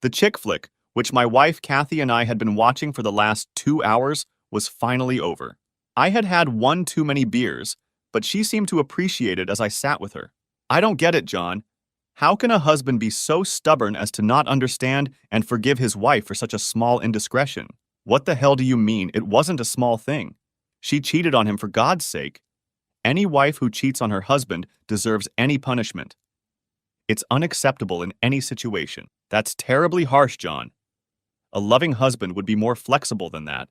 The chick flick, which my wife Kathy and I had been watching for the last 2 hours, was finally over. I had had one too many beers, but she seemed to appreciate it as I sat with her. I don't get it, John. How can a husband be so stubborn as to not understand and forgive his wife for such a small indiscretion? What the hell do you mean? It wasn't a small thing. She cheated on him for God's sake. Any wife who cheats on her husband deserves any punishment. It's unacceptable in any situation. That's terribly harsh, John. A loving husband would be more flexible than that.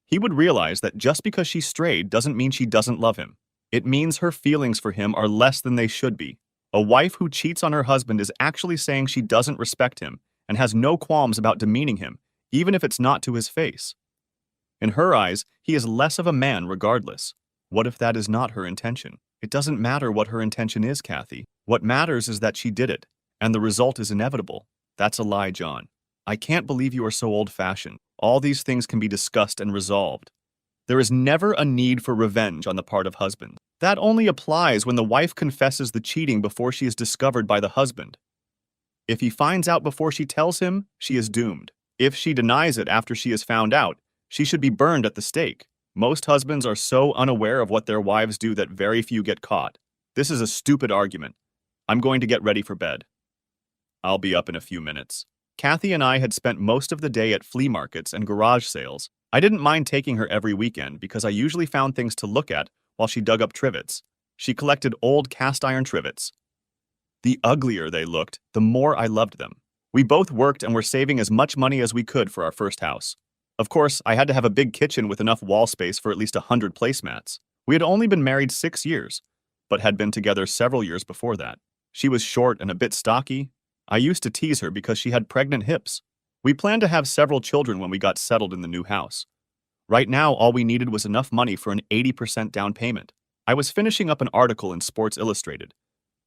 He would realize that just because she strayed doesn't mean she doesn't love him. It means her feelings for him are less than they should be. A wife who cheats on her husband is actually saying she doesn't respect him and has no qualms about demeaning him, even if it's not to his face. In her eyes, he is less of a man regardless. What if that is not her intention? It doesn't matter what her intention is, Kathy. What matters is that she did it, and the result is inevitable. That's a lie, John. I can't believe you are so old-fashioned. All these things can be discussed and resolved. There is never a need for revenge on the part of husbands. That only applies when the wife confesses the cheating before she is discovered by the husband. If he finds out before she tells him, she is doomed. If she denies it after she is found out, she should be burned at the stake. Most husbands are so unaware of what their wives do that very few get caught. This is a stupid argument. I'm going to get ready for bed. I'll be up in a few minutes. Kathy and I had spent most of the day at flea markets and garage sales. I didn't mind taking her every weekend because I usually found things to look at while she dug up trivets. She collected old cast-iron trivets. The uglier they looked, the more I loved them. We both worked and were saving as much money as we could for our first house. Of course, I had to have a big kitchen with enough wall space for at least 100 placemats. We had only been married 6 years, but had been together several years before that. She was short and a bit stocky. I used to tease her because she had pregnant hips. We planned to have several children when we got settled in the new house. Right now, all we needed was enough money for an 80% down payment. I was finishing up an article in Sports Illustrated,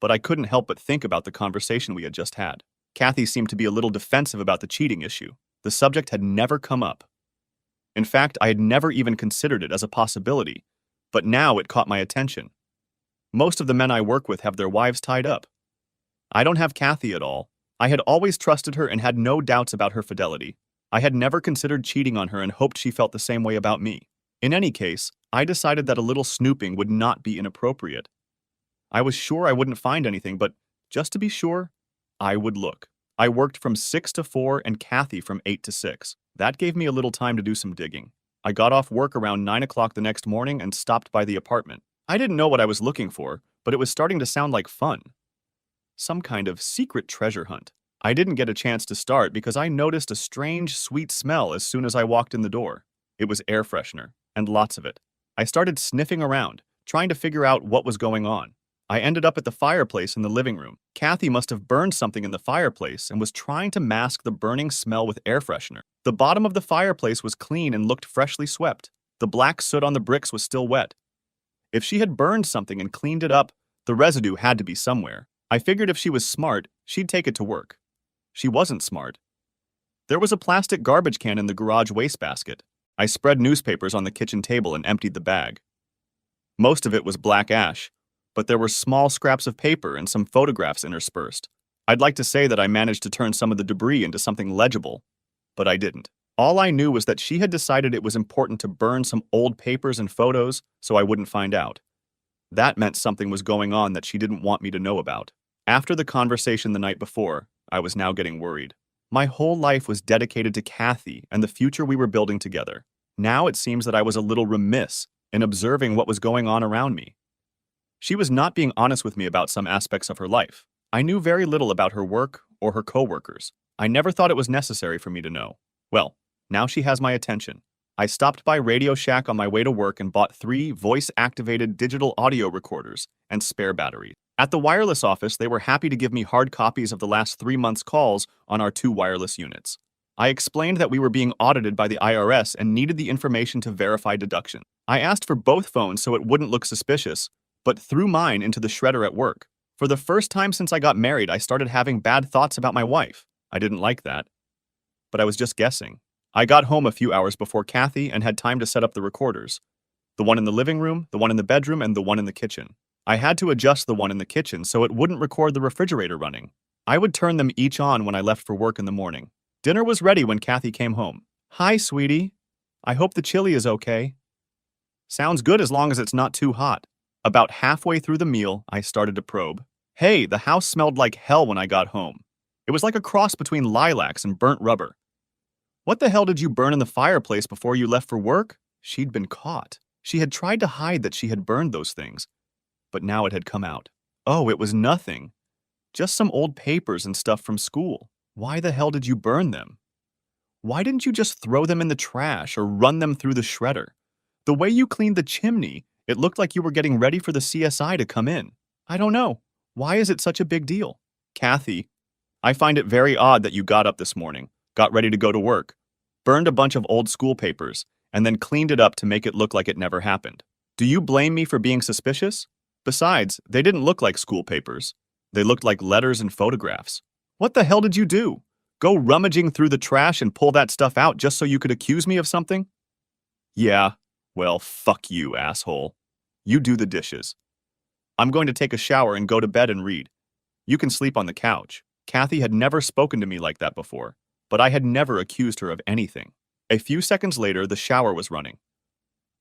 but I couldn't help but think about the conversation we had just had. Kathy seemed to be a little defensive about the cheating issue. The subject had never come up. In fact, I had never even considered it as a possibility, but now it caught my attention. Most of the men I work with have their wives tied up. I don't have Kathy at all. I had always trusted her and had no doubts about her fidelity. I had never considered cheating on her and hoped she felt the same way about me. In any case, I decided that a little snooping would not be inappropriate. I was sure I wouldn't find anything, but just to be sure, I would look. I worked from 6 to 4 and Kathy from 8 to 6. That gave me a little time to do some digging. I got off work around 9 o'clock the next morning and stopped by the apartment. I didn't know what I was looking for, but it was starting to sound like fun. Some kind of secret treasure hunt. I didn't get a chance to start because I noticed a strange, sweet smell as soon as I walked in the door. It was air freshener, and lots of it. I started sniffing around, trying to figure out what was going on. I ended up at the fireplace in the living room. Kathy must have burned something in the fireplace and was trying to mask the burning smell with air freshener. The bottom of the fireplace was clean and looked freshly swept. The black soot on the bricks was still wet. If she had burned something and cleaned it up, the residue had to be somewhere. I figured if she was smart, she'd take it to work. She wasn't smart. There was a plastic garbage can in the garage wastebasket. I spread newspapers on the kitchen table and emptied the bag. Most of it was black ash, but there were small scraps of paper and some photographs interspersed. I'd like to say that I managed to turn some of the debris into something legible, but I didn't. All I knew was that she had decided it was important to burn some old papers and photos so I wouldn't find out. That meant something was going on that she didn't want me to know about. After the conversation the night before, I was now getting worried. My whole life was dedicated to Kathy and the future we were building together. Now it seems that I was a little remiss in observing what was going on around me. She was not being honest with me about some aspects of her life. I knew very little about her work or her co-workers. I never thought it was necessary for me to know. Well, now she has my attention. I stopped by Radio Shack on my way to work and bought 3 voice-activated digital audio recorders and spare batteries. At the wireless office, they were happy to give me hard copies of the last 3 months' calls on our 2 wireless units. I explained that we were being audited by the IRS and needed the information to verify deduction. I asked for both phones so it wouldn't look suspicious, but threw mine into the shredder at work. For the first time since I got married, I started having bad thoughts about my wife. I didn't like that. But I was just guessing. I got home a few hours before Kathy and had time to set up the recorders. The one in the living room, the one in the bedroom, and the one in the kitchen. I had to adjust the one in the kitchen so it wouldn't record the refrigerator running. I would turn them each on when I left for work in the morning. Dinner was ready when Kathy came home. Hi, sweetie. I hope the chili is okay. Sounds good as long as it's not too hot. About halfway through the meal, I started to probe. Hey, the house smelled like hell when I got home. It was like a cross between lilacs and burnt rubber. What the hell did you burn in the fireplace before you left for work? She'd been caught. She had tried to hide that she had burned those things, but now it had come out. Oh, it was nothing. Just some old papers and stuff from school. Why the hell did you burn them? Why didn't you just throw them in the trash or run them through the shredder? The way you cleaned the chimney, it looked like you were getting ready for the CSI to come in. I don't know. Why is it such a big deal? Kathy, I find it very odd that you got up this morning, got ready to go to work, burned a bunch of old school papers, and then cleaned it up to make it look like it never happened. Do you blame me for being suspicious? Besides, they didn't look like school papers. They looked like letters and photographs. What the hell did you do? Go rummaging through the trash and pull that stuff out just so you could accuse me of something? Yeah, well, fuck you, asshole. You do the dishes. I'm going to take a shower and go to bed and read. You can sleep on the couch. Kathy had never spoken to me like that before, but I had never accused her of anything. A few seconds later, the shower was running.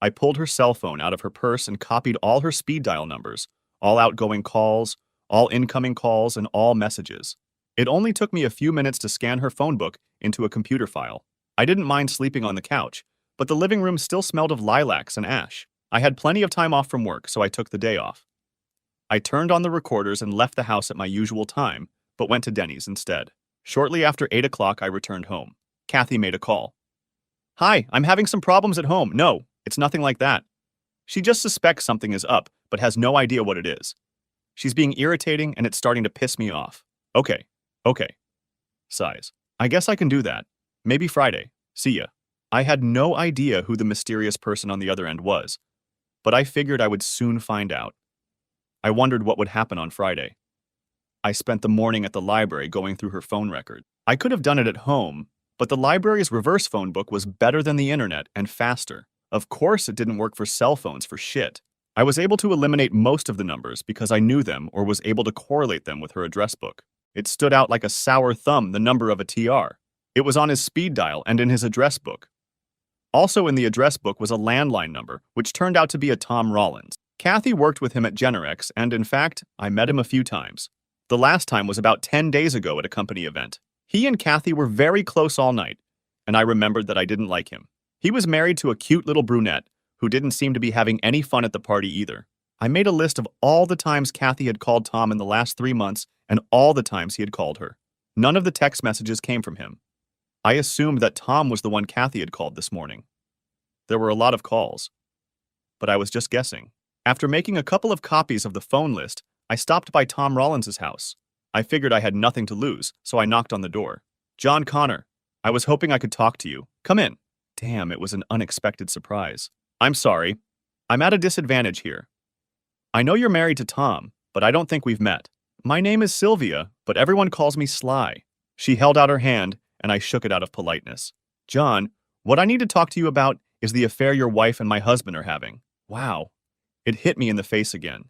I pulled her cell phone out of her purse and copied all her speed dial numbers, all outgoing calls, all incoming calls, and all messages. It only took me a few minutes to scan her phone book into a computer file. I didn't mind sleeping on the couch, but the living room still smelled of lilacs and ash. I had plenty of time off from work, so I took the day off. I turned on the recorders and left the house at my usual time, but went to Denny's instead. Shortly after 8 o'clock, I returned home. Kathy made a call. Hi, I'm having some problems at home. No, it's nothing like that. She just suspects something is up, but has no idea what it is. She's being irritating and it's starting to piss me off. Okay. Sighs. I guess I can do that. Maybe Friday. See ya. I had no idea who the mysterious person on the other end was, but I figured I would soon find out. I wondered what would happen on Friday. I spent the morning at the library going through her phone record. I could have done it at home, but the library's reverse phone book was better than the internet and faster. Of course it didn't work for cell phones for shit. I was able to eliminate most of the numbers because I knew them or was able to correlate them with her address book. It stood out like a sour thumb, the number of a TR. It was on his speed dial and in his address book. Also in the address book was a landline number, which turned out to be a Tom Rollins. Kathy worked with him at Generex, and in fact, I met him a few times. The last time was about 10 days ago at a company event. He and Kathy were very close all night, and I remembered that I didn't like him. He was married to a cute little brunette who didn't seem to be having any fun at the party either. I made a list of all the times Kathy had called Tom in the last 3 months and all the times he had called her. None of the text messages came from him. I assumed that Tom was the one Kathy had called this morning. There were a lot of calls, but I was just guessing. After making a couple of copies of the phone list, I stopped by Tom Rollins' house. I figured I had nothing to lose, so I knocked on the door. John Connor, I was hoping I could talk to you. Come in. Damn, it was an unexpected surprise. I'm sorry. I'm at a disadvantage here. I know you're married to Tom, but I don't think we've met. My name is Sylvia, but everyone calls me Sly. She held out her hand, and I shook it out of politeness. John, what I need to talk to you about is the affair your wife and my husband are having. Wow. It hit me in the face again.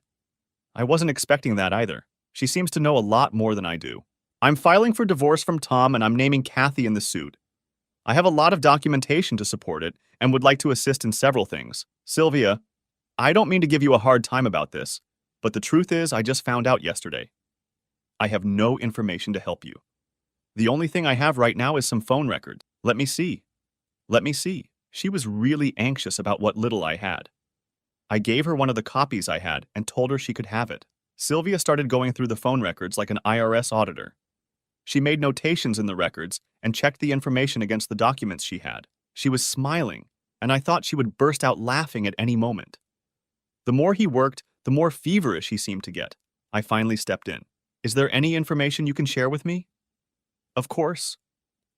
I wasn't expecting that either. She seems to know a lot more than I do. I'm filing for divorce from Tom and I'm naming Kathy in the suit. I have a lot of documentation to support it and would like to assist in several things. Sylvia, I don't mean to give you a hard time about this, but the truth is I just found out yesterday. I have no information to help you. The only thing I have right now is some phone records. Let me see. She was really anxious about what little I had. I gave her one of the copies I had and told her she could have it. Sylvia started going through the phone records like an IRS auditor. She made notations in the records and checked the information against the documents she had. She was smiling, and I thought she would burst out laughing at any moment. The more he worked, the more feverish he seemed to get. I finally stepped in. Is there any information you can share with me? Of course.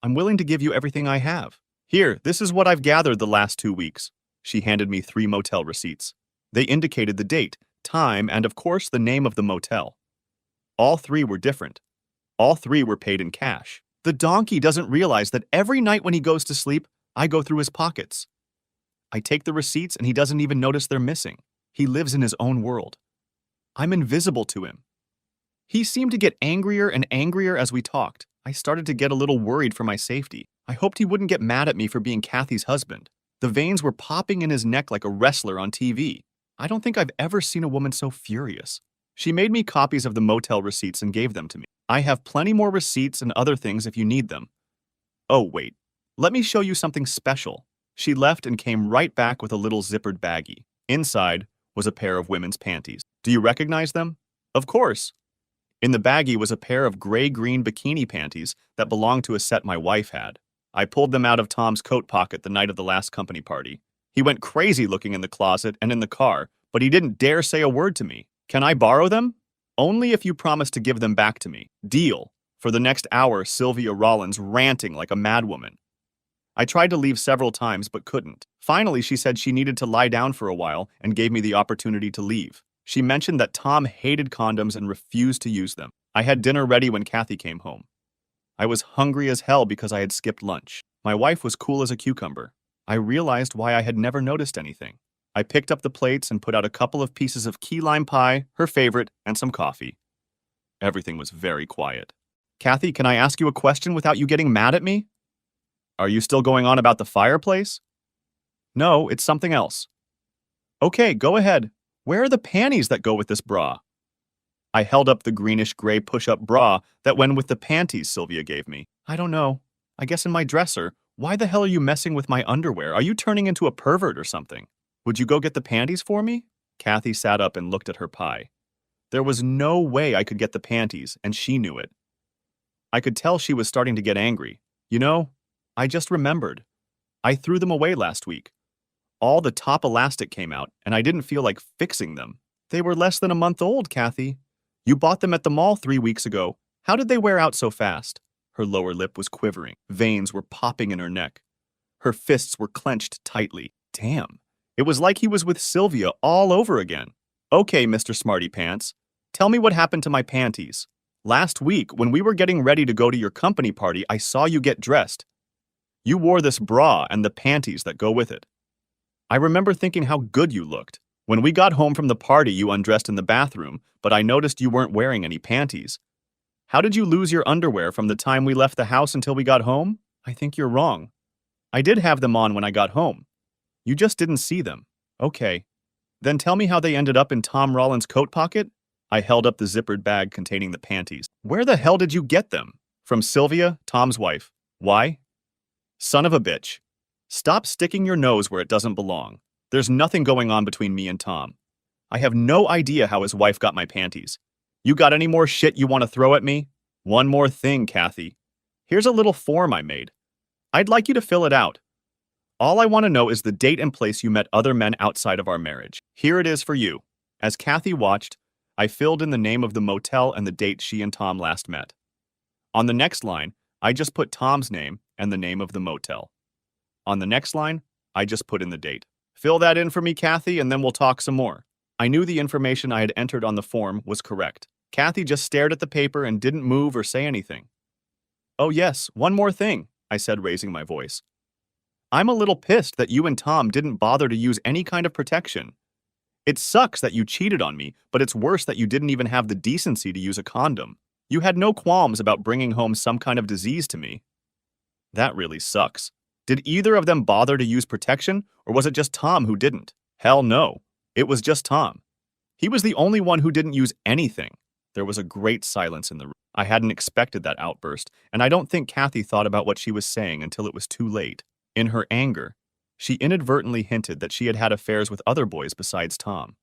I'm willing to give you everything I have. Here, this is what I've gathered the last 2 weeks. She handed me 3 motel receipts. They indicated the date, time, and of course the name of the motel. All 3 were different. All 3 were paid in cash. The donkey doesn't realize that every night when he goes to sleep, I go through his pockets. I take the receipts and he doesn't even notice they're missing. He lives in his own world. I'm invisible to him. He seemed to get angrier and angrier as we talked. I started to get a little worried for my safety. I hoped he wouldn't get mad at me for being Kathy's husband. The veins were popping in his neck like a wrestler on TV. I don't think I've ever seen a woman so furious. She made me copies of the motel receipts and gave them to me. I have plenty more receipts and other things if you need them. Oh, wait. Let me show you something special. She left and came right back with a little zippered baggie. Inside was a pair of women's panties. Do you recognize them? Of course. In the baggie was a pair of gray-green bikini panties that belonged to a set my wife had. I pulled them out of Tom's coat pocket the night of the last company party. He went crazy looking in the closet and in the car, but he didn't dare say a word to me. Can I borrow them? Only if you promise to give them back to me. Deal. For the next hour, Sylvia Rollins ranting like a madwoman. I tried to leave several times but couldn't. Finally, she said she needed to lie down for a while and gave me the opportunity to leave. She mentioned that Tom hated condoms and refused to use them. I had dinner ready when Kathy came home. I was hungry as hell because I had skipped lunch. My wife was cool as a cucumber. I realized why I had never noticed anything. I picked up the plates and put out a couple of pieces of key lime pie, her favorite, and some coffee. Everything was very quiet. Kathy, can I ask you a question without you getting mad at me? Are you still going on about the fireplace? No, it's something else. Okay, go ahead. Where are the panties that go with this bra? I held up the greenish-gray push-up bra that went with the panties Sylvia gave me. I don't know. I guess in my dresser. Why the hell are you messing with my underwear? Are you turning into a pervert or something? Would you go get the panties for me? Kathy sat up and looked at her pie. There was no way I could get the panties, and she knew it. I could tell she was starting to get angry. You know, I just remembered. I threw them away last week. All the top elastic came out, and I didn't feel like fixing them. They were less than a month old, Kathy. You bought them at the mall 3 weeks ago. How did they wear out so fast? Her lower lip was quivering. Veins were popping in her neck. Her fists were clenched tightly. Damn. It was like he was with Sylvia all over again. Okay, Mr. Smarty Pants. Tell me what happened to my panties. Last week, when we were getting ready to go to your company party, I saw you get dressed. You wore this bra and the panties that go with it. I remember thinking how good you looked. When we got home from the party, you undressed in the bathroom, but I noticed you weren't wearing any panties. How did you lose your underwear from the time we left the house until we got home? I think you're wrong. I did have them on when I got home. You just didn't see them. Okay. Then tell me how they ended up in Tom Rollins' coat pocket? I held up the zippered bag containing the panties. Where the hell did you get them? From Sylvia, Tom's wife. Why? Son of a bitch. Stop sticking your nose where it doesn't belong. There's nothing going on between me and Tom. I have no idea how his wife got my panties. You got any more shit you want to throw at me? One more thing, Kathy. Here's a little form I made. I'd like you to fill it out. All I want to know is the date and place you met other men outside of our marriage. Here it is for you. As Kathy watched, I filled in the name of the motel and the date she and Tom last met. On the next line, I just put Tom's name and the name of the motel. On the next line, I just put in the date. Fill that in for me, Kathy, and then we'll talk some more. I knew the information I had entered on the form was correct. Kathy just stared at the paper and didn't move or say anything. Oh yes, one more thing, I said, raising my voice. I'm a little pissed that you and Tom didn't bother to use any kind of protection. It sucks that you cheated on me, but it's worse that you didn't even have the decency to use a condom. You had no qualms about bringing home some kind of disease to me. That really sucks. Did either of them bother to use protection, or was it just Tom who didn't? Hell no. It was just Tom. He was the only one who didn't use anything. There was a great silence in the room. I hadn't expected that outburst, and I don't think Kathy thought about what she was saying until it was too late. In her anger, she inadvertently hinted that she had had affairs with other boys besides Tom.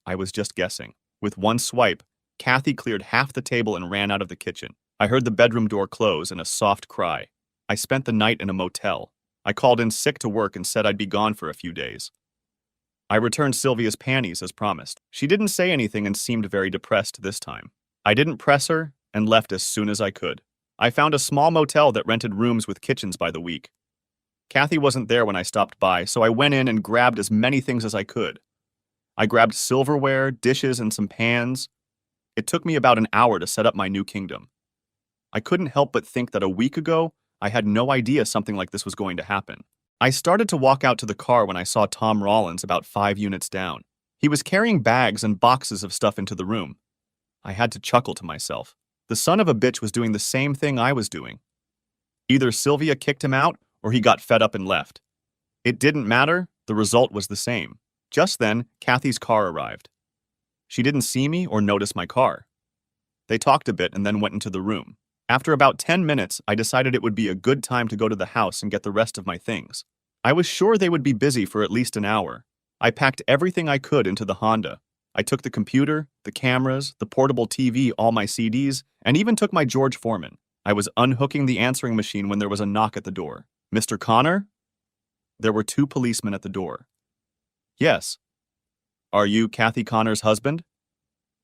I was just guessing. With one swipe, Kathy cleared half the table and ran out of the kitchen. I heard the bedroom door close and a soft cry. I spent the night in a motel. I called in sick to work and said I'd be gone for a few days. I returned Sylvia's panties as promised. She didn't say anything and seemed very depressed this time. I didn't press her and left as soon as I could. I found a small motel that rented rooms with kitchens by the week. Kathy wasn't there when I stopped by, so I went in and grabbed as many things as I could. I grabbed silverware, dishes, and some pans. It took me about an hour to set up my new kingdom. I couldn't help but think that a week ago, I had no idea something like this was going to happen. I started to walk out to the car when I saw Tom Rollins about 5 units down. He was carrying bags and boxes of stuff into the room. I had to chuckle to myself. The son of a bitch was doing the same thing I was doing. Either Sylvia kicked him out or he got fed up and left. It didn't matter, the result was the same. Just then, Kathy's car arrived. She didn't see me or notice my car. They talked a bit and then went into the room. After about 10 minutes, I decided it would be a good time to go to the house and get the rest of my things. I was sure they would be busy for at least an hour. I packed everything I could into the Honda. I took the computer, the cameras, the portable TV, all my CDs, and even took my George Foreman. I was unhooking the answering machine when there was a knock at the door. Mr. Connor? There were 2 policemen at the door. Yes. Are you Kathy Connor's husband?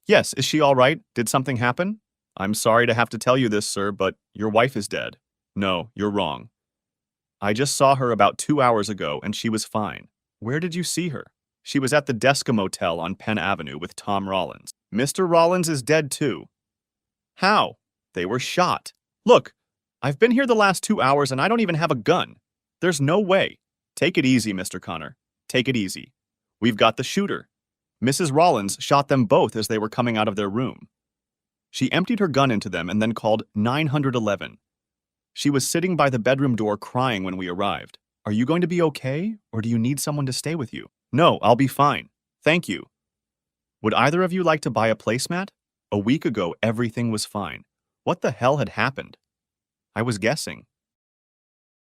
Yes, is she all right? Did something happen? I'm sorry to have to tell you this, sir, but your wife is dead. No, you're wrong. I just saw her about 2 hours ago and she was fine. Where did you see her? She was at the Desca Motel on Penn Avenue with Tom Rollins. Mr. Rollins is dead too. How? They were shot. Look, I've been here the last 2 hours and I don't even have a gun. There's no way. Take it easy, Mr. Connor. Take it easy. We've got the shooter. Mrs. Rollins shot them both as they were coming out of their room. She emptied her gun into them and then called 911. She was sitting by the bedroom door crying when we arrived. Are you going to be okay, or do you need someone to stay with you? No, I'll be fine. Thank you. Would either of you like to buy a placemat? A week ago, everything was fine. What the hell had happened? I was guessing.